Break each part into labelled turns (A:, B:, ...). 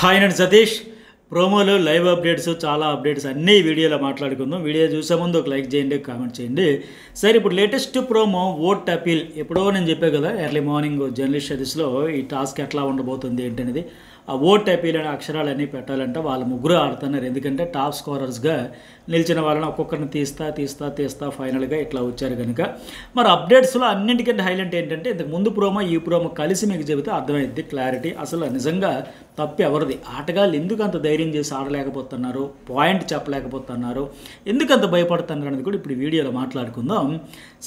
A: Hi and Satish ప్రోమోలు live updates చాలా updates అన్నీ వీడియోలో మాట్లాడుకుందాం. వీడియో చూసే ముందు ఒక లైక్ చేయండి, కామెంట్ చేయండి. సరే, ఇప్పుడు లేటెస్ట్ ప్రోమో ఓట్ అపీల్. ఎప్పుడో నేను చెప్పే కదా ఎర్లీ మార్నింగ్ జర్నలిస్ట్ సర్వీస్లో ఈ టాస్క్ ఎట్లా ఉండబోతుంది ఏంటనేది. ఆ ఓట్ అపీల్ అనే అక్షరాలన్నీ పెట్టాలంటే వాళ్ళ ముగ్గురు ఆడుతున్నారు. ఎందుకంటే టాప్ స్కోరర్స్గా నిలిచిన వాళ్ళని ఒక్కొక్కరిని తీస్తా ఫైనల్గా ఇట్లా వచ్చారు కనుక. మరి అప్డేట్స్లో అన్నింటికంటే హైలైట్ ఏంటంటే ఇంతకు ముందు ప్రోమో ఈ ప్రోమో కలిసి మీకు చెబితే అర్థమైద్ది క్లారిటీ. అసలు నిజంగా తప్పు ఎవరిది? ఆటగాళ్ళు ఎందుకు అంత ధైర్యం చేసి ఆడలేకపోతున్నారు, పాయింట్ చెప్పలేకపోతున్నారు, ఎందుకు అంత భయపడుతున్నారు అనేది కూడా ఇప్పుడు వీడియోలో మాట్లాడుకుందాం.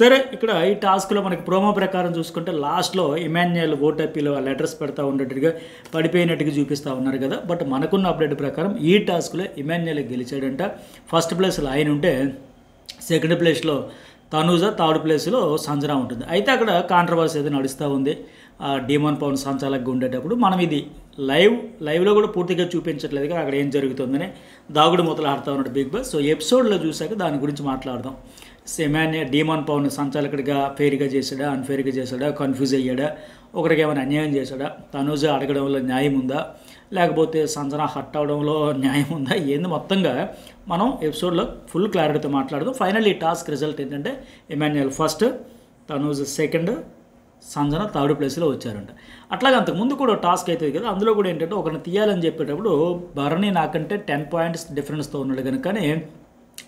A: సరే, ఇక్కడ ఈ టాస్క్లో మనకి ప్రోమో ప్రకారం చూసుకుంటే లాస్ట్లో ఇమాన్యుయల్ ఓట్ అపీల్ లెటర్స్ పెడతా ఉండేట్టుగా పడిపోయినట్టుగా చూపిస్తూ ఉన్నారు కదా. బట్ మనకున్న అప్డేట్ ప్రకారం ఈ టాస్క్లో ఇమాన్యుయల్ గెలిచాడంట. ఫస్ట్ ప్లేస్లో ఆయన ఉంటే సెకండ్ ప్లేస్లో తనూజ, థర్డ్ ప్లేస్లో సంజన ఉంటుంది. అయితే అక్కడ కాంట్రవర్సీ ఏదో నడుస్తూ ఉంది. డీమన్ పవన్ సంచాలకుగా ఉండేటప్పుడు మనం ఇది లైవ్లో కూడా పూర్తిగా చూపించట్లేదు కదా అక్కడ ఏం జరుగుతుందని దాగుడు మూతలు ఆడుతూ ఉన్నాడు బిగ్ బాస్. సో ఎపిసోడ్లో చూసాక దాని గురించి మాట్లాడదాం. డీమన్ పవన్ సంచాలకుడిగా ఫెయిర్గా చేశాడా, అన్ఫెయిర్గా చేశాడా, కన్ఫ్యూజ్ అయ్యాడా, ఒకరికి ఏమైనా అన్యాయం చేశాడా, తనూజ అడగడంలో న్యాయం ఉందా, లేకపోతే సంజన హట్ అవడంలో న్యాయం ఉందా, ఏంది మొత్తంగా మనం ఎపిసోడ్లో ఫుల్ క్లారిటీతో మాట్లాడదాం. ఫైనల్ ఈ టాస్క్ రిజల్ట్ ఏంటంటే Emmanuel first, Tanuja second, Sanjana third ప్లేస్లో వచ్చారంట. అట్లాగే అంతకుముందు కూడా టాస్క్ అవుతుంది కదా, అందులో కూడా ఏంటంటే ఒకరిని తీయాలని చెప్పేటప్పుడు భరణి నాకంటే 10 పాయింట్స్ డిఫరెన్స్తో ఉన్నాడు కనుకనే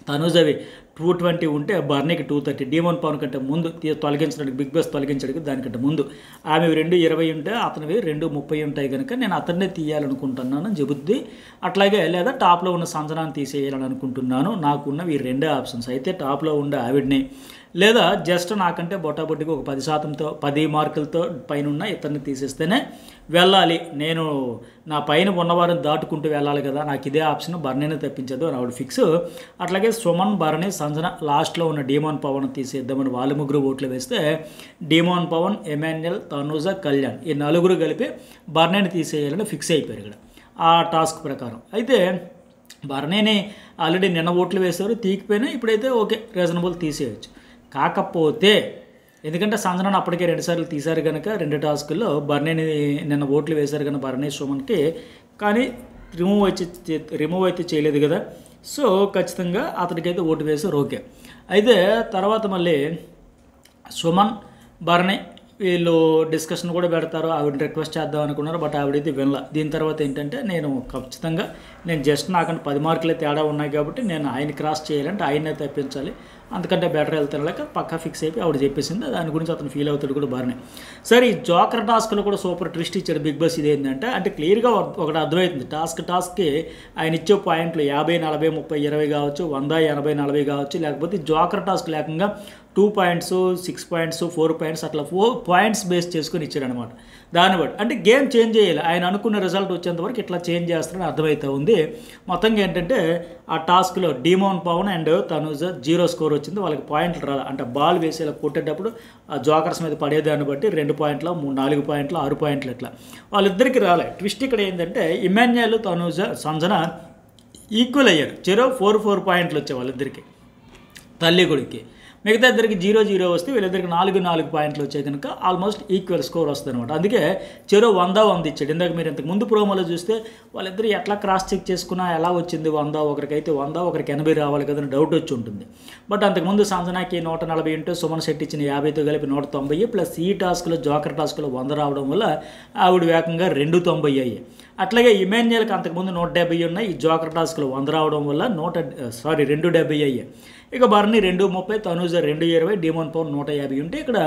A: తనూజవి 220 ఉంటే బర్నీకి 230. డీమన్ పవన్ కంటే ముందు తొలగించడానికి బిగ్ బాస్ తొలగించడానికి దానికంటే ముందు ఆమె 220 ఉంటే అతనివి 230 ఉంటాయి కనుక నేను అతన్నే తీయాలనుకుంటున్నాను చెబుద్ది. అట్లాగే లేదా టాప్లో ఉన్న సంజనాన్ని తీసేయాలని అనుకుంటున్నాను. నాకున్నవి 2 ఆప్షన్స్. అయితే టాప్లో ఉండే ఆవిడ్ని లేదా జస్ట్ నాకంటే బొట్టాబొట్టికి ఒక 10%తో 10 మార్కులతో పైన ఉన్న ఇతన్ని తీసేస్తేనే వెళ్ళాలి, నేను నా పైన ఉన్నవారిని దాటుకుంటూ వెళ్ళాలి కదా, నాకు ఇదే ఆప్షన్, బర్నీని తప్పించదు అని ఆవిడ ఫిక్స్. అట్లాగే సుమన్, భరణి, సంజన లాస్ట్లో ఉన్న డీమన్ పవన్ తీసేద్దామని వాళ్ళు ముగ్గురు ఓట్లు వేస్తే డీమన్ పవన్, ఎమాన్యుయల్, తనూజ, కళ్యాణ్ ఈ నలుగురు కలిపి బర్నీని తీసేయాలని ఫిక్స్ అయిపోయారు ఇక్కడ ఆ టాస్క్ ప్రకారం. అయితే బర్నీని ఆల్రెడీ నిన్న ఓట్లు వేశారు, తీకిపోయినా ఇప్పుడైతే ఓకే రీజనబుల్ తీసేయచ్చు. కాకపోతే ఎందుకంటే సంజనాన్ని అప్పటికే 2 సార్లు తీశారు కనుక 2 టాస్కుల్లో బర్నీని నిన్న ఓట్లు వేశారు కనుక బర్నీ సుమన్కి, కానీ రిమూవ్ అయితే చేయలేదు కదా. సో ఖచ్చితంగా అతనికైతే ఓటు వేశారు, ఓకే. అయితే తర్వాత మళ్ళీ సుమన్, భరణి వీళ్ళు డిస్కషన్ కూడా పెడతారు, ఆవిడని రిక్వెస్ట్ చేద్దాం అనుకున్నారు. బట్ ఆవిడైతే వినలా. దీని తర్వాత ఏంటంటే నేను జస్ట్ నాకంటే 10 మార్కులే తేడా ఉన్నాయి కాబట్టి నేను ఆయన క్రాస్ చేయాలంటే ఆయన్నే తప్పించాలి, అంతకంటే బెటర్ వెళ్తాను లేక పక్కా ఫిక్స్ అయిపోయి ఆవిడ చెప్పేసింది. దాని గురించి అతను ఫీల్ అవుతాడు కూడా భరణి. సరే, ఈ జోకర్ టాస్క్లో కూడా సూపర్ ట్విస్ట్ ఇచ్చాడు బిగ్ బాస్. ఇది ఏంటంటే అంటే క్లియర్గా ఒకటి అర్థమవుతుంది. టాస్క్కి ఆయన ఇచ్చే పాయింట్లు 50, 40, 30, 20 కావచ్చు, 100, 80, 40 కావచ్చు. లేకపోతే జోకర్ టాస్క్ లేకుండా 2 పాయింట్స్, 6 పాయింట్స్, 4 పాయింట్స్ అట్లా 4 పాయింట్స్ బేస్ చేసుకొని ఇచ్చాడు అనమాట. దాన్ని బట్టి అంటే గేమ్ చేంజ్ చేయాలి. ఆయన అనుకున్న రిజల్ట్ వచ్చేంతవరకు ఇట్లా చేంజ్ చేస్తారని అర్థమవుతూ ఉంది. మొత్తంగా ఏంటంటే ఆ టాస్క్లో demon Pavan and Tanuja 0 score వచ్చింది. వాళ్ళకి పాయింట్లు రాలి అంటే బాల్ వేసి ఇలా కొట్టేటప్పుడు ఆ జోకర్స్ మీద పడేదాన్ని బట్టి 2 పాయింట్లు, 4 పాయింట్లు, 6 పాయింట్లు ఇట్లా వాళ్ళిద్దరికి రాలే. ట్విస్ట్ ఇక్కడ ఏంటంటే ఇమాన్యుయల్, తనూజ, సంజన ఈక్వల్ అయ్యారు. 4 పాయింట్లు వచ్చాయి వాళ్ళిద్దరికి, తల్లి కొడుక్కి. మిగతా ఇద్దరికి 0-0 వస్తే వీళ్ళిద్దరికి 4 పాయింట్లు వచ్చాయి కనుక ఆల్మోస్ట్ ఈక్వల్ స్కోర్ వస్తుంది అనమాట. అందుకే 100 ఇచ్చాడు. ఇందాక మీరు ఇంతకు ముందు ప్రోమోలో చూస్తే వాళ్ళిద్దరు ఎట్లా క్రాస్ చెక్ చేసుకున్నా ఎలా వచ్చింది 100, ఒకరికైతే 100, ఒకరికి 80 రావాలి కదని డౌట్ వచ్చి ఉంటుంది. బట్ అంతకుముందు సంజనాకి 140 ఉంటే సుమన్ శెట్టి ఇచ్చిన 50తో కలిపి 190 ప్లస్ ఈ టాస్క్లో జోకర్ టాస్క్లో 100 రావడం వల్ల ఆవిడ వేగంగా 290 అయ్యాయి. అట్లాగే ఇమాన్యుయల్కి అంతకుముందు 170 ఉన్నాయి. ఈ జోకర్ టాస్క్లో 100 రావడం వల్ల 270 అయ్యాయి. ఇక బర్నీ 230, తనూజ 220, డీమోన్ పవన్ 150 ఉంటే ఇక్కడ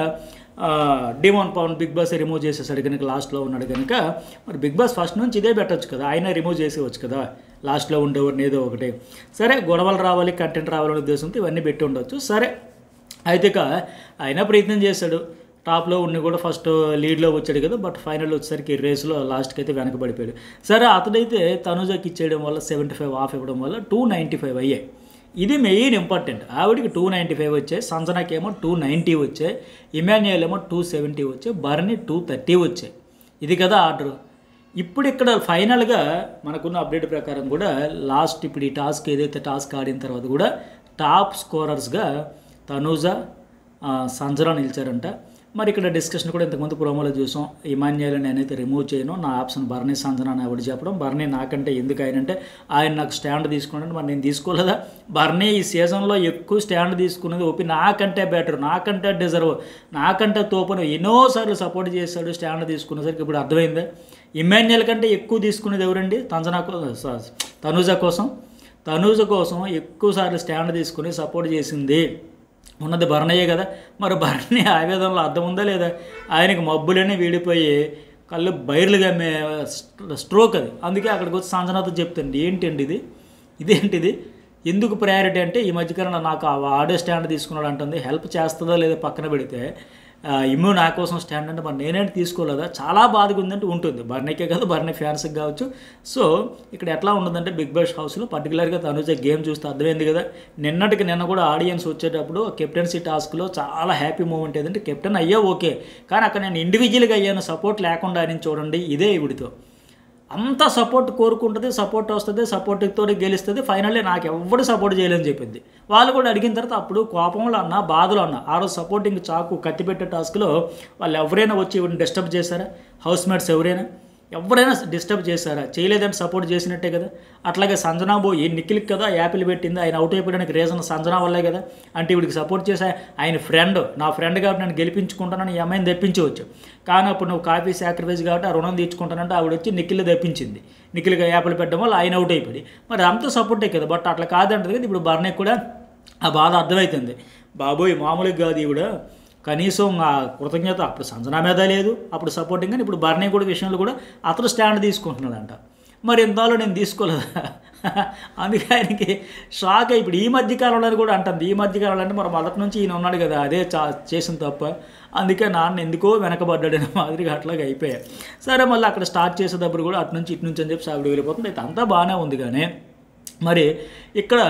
A: demon Pavan Bigg Boss remove చేసేసాడు కనుక లాస్ట్లో ఉన్నాడు కనుక మరి బిగ్ బాస్ ఫస్ట్ నుంచి ఇదే పెట్టవచ్చు కదా, ఆయన రిమూవ్ చేసేవచ్చు కదా లాస్ట్లో ఉండేవాడిని ఏదో ఒకటి. సరే, గొడవలు రావాలి, కంటెంట్ రావాలనే ఉద్దేశంతో ఇవన్నీ పెట్టి ఉండొచ్చు. సరే, అయితే ఇక ఆయన ప్రయత్నం చేశాడు. టాప్లో ఉండి కూడా ఫస్ట్ లీడ్లో వచ్చాడు కదా. బట్ ఫైనల్ వచ్చేసరికి రేస్లో లాస్ట్కి అయితే వెనకబడిపోయాడు. సరే, అతడైతే తనూజకి ఇచ్చేయడం వల్ల 75 ఆఫ్ ఇవ్వడం వల్ల 295 అయ్యాయి. ఇది మెయిన్ ఇంపార్టెంట్. ఆవిడికి 295 వచ్చాయి, సంజనాకి ఏమో 290 వచ్చాయి, ఇమాన్యుయల్ ఏమో 270 వచ్చాయి, బర్నీ 230 వచ్చాయి. ఇది కదా ఆర్డర్. ఇప్పుడు ఇక్కడ ఫైనల్గా మనకున్న అప్డేట్ ప్రకారం కూడా లాస్ట్ ఇప్పుడు ఈ టాస్క్ ఏదైతే టాస్క్ ఆడిన తర్వాత కూడా టాప్ స్కోరర్స్గా తనూజ, సంజన నిలిచారంట. మరి ఇక్కడ డిస్కషన్ కూడా ఇంతకుముందు ప్రోమోలో చూసాం. ఇమాన్యుయల్ నేనైతే రిమూవ్ చేయను, నా ఆప్షన్ బర్నీ సంజన అని ఎవరు చెప్పడం. బర్నీ నాకంటే ఎందుకు ఆయనంటే ఆయన నాకు స్టాండ్ తీసుకున్నాడు, మరి నేను తీసుకోలేదా? బర్నీ ఈ సీజన్లో ఎక్కువ స్టాండ్ తీసుకున్నది ఓపి నాకంటే బెటర్, నాకంటే డిజర్వ్, నాకంటే తోపను ఎన్నోసార్లు సపోర్ట్ చేశాడు. స్టాండ్ తీసుకునేసరికి ఇప్పుడు అర్థమైందా? ఇమాన్యుయల్ కంటే ఎక్కువ తీసుకునేది ఎవరండి? తనూజ కోసం ఎక్కువసార్లు స్టాండ్ తీసుకుని సపోర్ట్ చేసింది ఉన్నది బర్నయ్యే కదా. మరి బర్నీ ఆవేదనలో అర్థం ఉందా లేదా? ఆయనకి మబ్బులనే వీడిపోయి కళ్ళు బైర్లుగా స్ట్రోక్ అది. అందుకే అక్కడికి వచ్చి సంజనాతో చెప్తాండి, ఏంటండి ఇదేంటిది, ఎందుకు ప్రయారిటీ అంటే ఈ మధ్యకాలంలో నాకు ఆడే స్టాండ్ తీసుకున్నాడు అంటుంది. హెల్ప్ చేస్తుందో లేదో పక్కన పెడితే ఇమ్ము నా కోసం స్టాండ్ అంటే మరి నేనేంటి తీసుకోలేదా? చాలా బాధగా ఉందంటే ఉంటుంది. బర్నీకే కాదు, బర్నీ ఫ్యాన్స్కి కావచ్చు. సో ఇక్కడ ఎట్లా ఉండదంటే బిగ్ బాస్ హౌస్లో పర్టికులర్గా తనుజ గేమ్ చూస్తే అర్థమైంది కదా. నిన్న కూడా ఆడియన్స్ వచ్చేటప్పుడు కెప్టెన్సీ టాస్క్లో చాలా హ్యాపీ మూమెంట్ ఏదంటే కెప్టెన్ అయ్యా ఓకే, కానీ అక్కడ నేను ఇండివిజువల్గా అయ్యాను, సపోర్ట్ లేకుండా అని చూడండి. ఇదే ఇవిడితో అంత సపోర్ట్ కోరుకుంటుంది, సపోర్ట్ వస్తుంది, సపోర్ట్తో గెలుస్తుంది. ఫైనల్లీ నాకు ఎవరు సపోర్ట్ చేయలేని చెప్పింది. వాళ్ళు కూడా అడిగిన తర్వాత అప్పుడు కోపంలో అన్నా, బాధలో అన్నా, ఆ రోజు సపోర్టింగ్ చాకు కత్తిపెట్టే టాస్క్లో వాళ్ళు ఎవరైనా వచ్చి డిస్టర్బ్ చేశారా? హౌస్మేట్స్ ఎవరైనా డిస్టర్బ్ చేశారా? చేయలేదని సపోర్ట్ చేసినట్టే కదా. అట్లాగే సంజనా పోయి నిఖిల్కి కదా యాపిల్ పెట్టింది, ఆయన అవుట్ అయిపోయడానికి రీజన్ సంజనా వల్లే కదా. అంటే వీడికి సపోర్ట్ చేసా, ఆయన ఫ్రెండ్, నా ఫ్రెండ్ కాబట్టి నేను గెలిపించుకుంటానని ఈ అమ్మాయిని తెప్పించవచ్చు. కానీ అప్పుడు నువ్వు కాఫీ సాక్రిఫైస్ కాబట్టి ఆ రుణం తీర్చుకుంటానంటే ఆవిడ వచ్చి నిఖిల్ తెప్పించింది. నిఖిల్గా యాపిల్ పెట్టడం వల్ల ఆయన అవుట్ అయిపోయి, మరి అంత సపోర్టే కదా. బట్ అట్లా కాదంటది కదా. ఇప్పుడు బర్నీకి కూడా ఆ బాధ అర్థమవుతుంది. బాబోయ్ మామూలుగా కాదు ఈవిడ, కనీసం ఆ కృతజ్ఞత అప్పుడు సంజనా మీద లేదు, అప్పుడు సపోర్టింగ్. కానీ ఇప్పుడు బర్నీ కూడా విషయంలో కూడా అతను స్టాండ్ తీసుకుంటున్నాడంట. మరి ఇంతలో నేను తీసుకోలేదా? అందుకే ఆయనకి షాక్. ఇప్పుడు ఈ మధ్యకాలంలో కూడా అంటుంది, ఈ మధ్యకాలంలో అంటే మరి మొదటి నుంచి ఈయన ఉన్నాడు కదా, అదే చేసిన తప్ప. అందుకే నాన్న ఎందుకో వెనకబడ్డాడనే మాదిరిగా అట్లాగే అయిపోయాయి. సరే మళ్ళీ అక్కడ స్టార్ట్ చేసేటప్పుడు కూడా అటు నుంచి ఇటు నుంచి అని చెప్పి సాగుడు వెళ్ళిపోతుంది. అయితే అంతా బాగానే ఉంది. కానీ మరి ఇక్కడ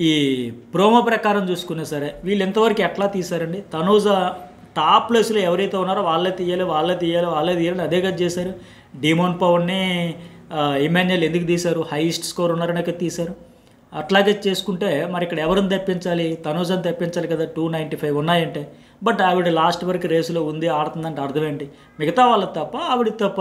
A: ఈ ప్రోమో ప్రకారం చూసుకున్నా సరే వీళ్ళు ఎంతవరకు ఎట్లా తీశారండి? తనూజ టాప్ ప్లేస్లో ఎవరైతే ఉన్నారో వాళ్ళే తీయాలి అదే కదా చేశారు. డిమోన్ పవర్ని ఇమాన్యుయల్ ఎందుకు తీశారు? హైయెస్ట్ స్కోర్ ఉన్నారనే తీశారు. అట్లాగే చేసుకుంటే మరి ఇక్కడ ఎవరిని తెప్పించాలి? తనూజని తెప్పించాలి కదా. 295 ఉన్నాయంటే, బట్ ఆవిడ లాస్ట్ వరకు రేసులో ఉంది, ఆడుతుందంటే అర్థం ఏంటి? మిగతా వాళ్ళకి తప్ప ఆవిడకి తప్ప?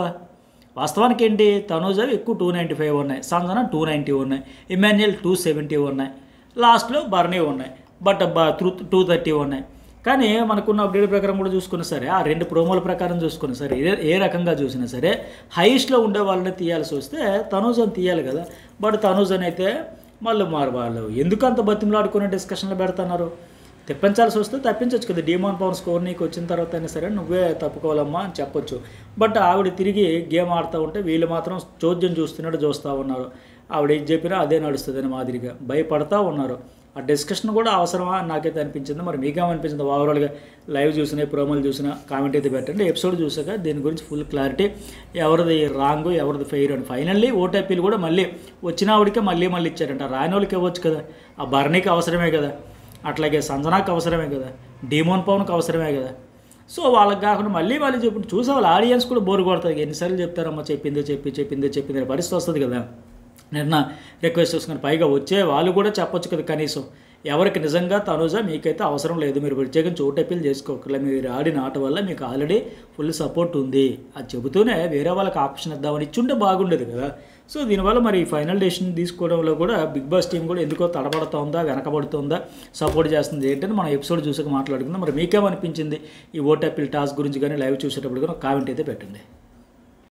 A: వాస్తవానికి ఏంటి? తనూజ ఎక్కువ 295 ఉన్నాయి, సంజన 290 ఉన్నాయి, ఇమాన్యుయల్ 270 ఉన్నాయి, లాస్ట్లో బర్నీ ఉన్నాయి, బట్ 230 ఉన్నాయి. కానీ మనకున్న అప్డేట్ ప్రకారం కూడా చూసుకున్నా సరే, ఆ రెండు ప్రోమోల ప్రకారం చూసుకున్నా సరే, ఏ రకంగా చూసినా సరే హైయెస్ట్లో ఉండే వాళ్ళని తీయాల్సి వస్తే తనూజని తీయాలి కదా. బట్ తనూజని అయితే మళ్ళీ వాళ్ళు ఎందుకు అంత బతిమలాడుకునే డిస్కషన్లు పెడుతున్నారు? తెప్పించాల్సి వస్తే తప్పించవచ్చు కదా. డిమోన్ పవర్ స్కోర్ నీకు వచ్చిన తర్వాత అయినా సరే నువ్వే తప్పుకోవాలమ్మా అని చెప్పొచ్చు. బట్ ఆవిడ తిరిగి గేమ్ ఆడుతూ ఉంటే వీళ్ళు మాత్రం చోద్యం చూస్తూ ఉన్నారు. ఆవిడ ఏం చెప్పినా అదే నడుస్తుందని మాదిరిగా భయపడతా ఉన్నారు. ఆ డిస్కషన్ కూడా అవసరమా అని నాకైతే అనిపించింది. మరి మీకేమనిపించింది? ఓవరాల్గా లైవ్ చూసినా, ప్రోమోలు చూసినా కామెంట్ అయితే పెట్టండి. ఎపిసోడ్ చూసాక దీని గురించి ఫుల్ క్లారిటీ, ఎవరిది రాంగ్ ఎవరిది ఫెయిర్ అని. ఫైనల్లీ ఓటీపీలు కూడా మళ్ళీ వచ్చిన ఆవిడకే మళ్ళీ ఇచ్చారంట. రాని వాళ్ళకి ఇవ్వచ్చు కదా. ఆ బర్నీకి అవసరమే కదా, అట్లాగే సంజనాకి అవసరమే కదా, డిమోన్ పవన్కి అవసరమే కదా. సో వాళ్ళకి కాకుండా మళ్ళీ చెప్పి చూసే వాళ్ళ ఆడియన్స్ కూడా బోరు కొడుతుంది. ఎన్నిసార్లు చెప్తారమ్మా చెప్పిందే పరిస్థితి వస్తుంది కదా. నిన్న రిక్వెస్ట్ చేసుకుని పైగా వచ్చే వాళ్ళు కూడా చెప్పొచ్చు కదా కనీసం. ఎవరికి నిజంగా తనూజ మీకైతే అవసరం లేదు, మీరు ప్రత్యేకించి ఓటీపీలు చేసుకోకర్లే, మీరు ఆడిన ఆట వల్ల మీకు ఆల్రెడీ ఫుల్ సపోర్ట్ ఉంది అది చెబుతూనే వేరే వాళ్ళకి ఆప్షన్ ఇద్దామని ఇచ్చుంటే బాగుండేది కదా. సో దీనివల్ల మరి ఫైనల్ డెసిషన్ తీసుకోవడంలో కూడా బిగ్ బాస్ టీం కూడా ఎందుకో తడబడుతుందా, వెనకబడుతుందా, సపోర్ట్ చేస్తుంది ఏంటని మనం ఎపిసోడ్ చూసాక మాట్లాడుకుందాం. మరి మీకేమనిపించింది ఈ ఓటీపీల టాస్క్ గురించి కానీ లైవ్ చూసేటప్పుడు కానీ కామెంట్ అయితే పెట్టండి.